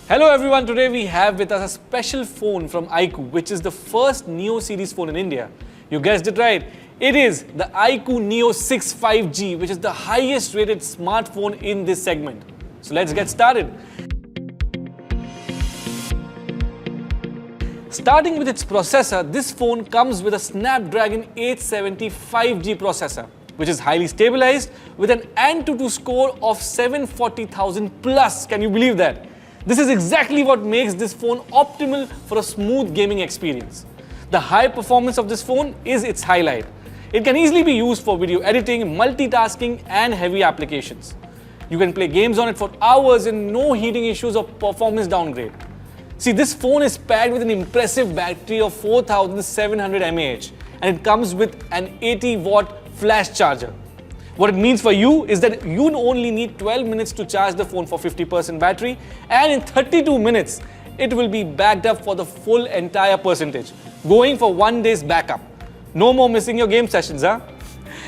Hello everyone, today we have with us a special phone from iQOO, which is the first Neo series phone in India. You guessed it right, it is the iQOO Neo 6 5G, which is the highest rated smartphone in this segment. So let's get started. Starting with its processor, this phone comes with a Snapdragon 870 5G processor, which is highly stabilized with an ANTUTU score of 740,000 plus. Can you believe that? This is exactly what makes this phone optimal for a smooth gaming experience. The high performance of this phone is its highlight. It can easily be used for video editing, multitasking and heavy applications. You can play games on it for hours and no heating issues or performance downgrade. See, this phone is packed with an impressive battery of 4700 mAh and it comes with an 80-watt flash charger. What it means for you is that you only need 12 minutes to charge the phone for 50% battery, and in 32 minutes, it will be backed up for the full entire percentage, going for 1 day's backup. No more missing your game sessions, huh?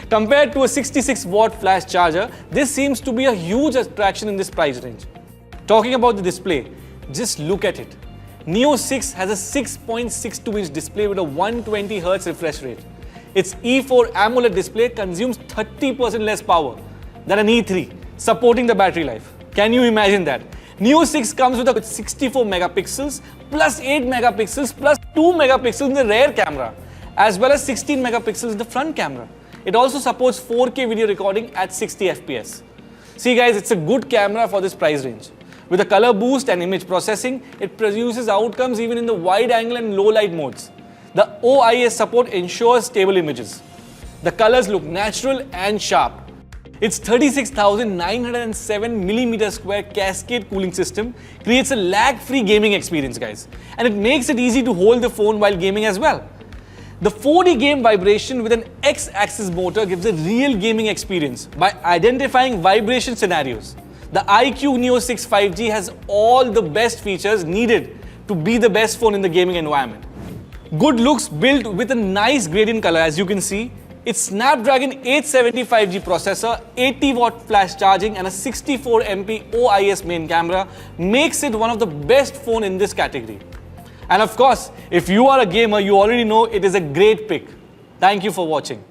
Compared to a 66-watt flash charger, this seems to be a huge attraction in this price range. Talking about the display, just look at it. Neo 6 has a 6.62-inch display with a 120Hz refresh rate. Its E4 AMOLED display consumes 30% less power than an E3, supporting the battery life. Can you imagine that? Neo 6 comes with 64 megapixels, plus 8 megapixels, plus 2 megapixels in the rear camera, as well as 16 megapixels in the front camera. It also supports 4K video recording at 60 FPS. See guys, it's a good camera for this price range. With a color boost and image processing, it produces outcomes even in the wide angle and low light modes. The OIS support ensures stable images. The colors look natural and sharp. Its 36,907mm² cascade cooling system creates a lag-free gaming experience, guys. And it makes it easy to hold the phone while gaming as well. The 4D game vibration with an X-axis motor gives a real gaming experience by identifying vibration scenarios. The iQOO Neo 6 5G has all the best features needed to be the best phone in the gaming environment. Good looks built with a nice gradient color, as you can see. Its Snapdragon 870 5G processor, 80-watt flash charging and a 64MP OIS main camera makes it one of the best phone in this category. And of course, if you are a gamer, you already know it is a great pick. Thank you for watching.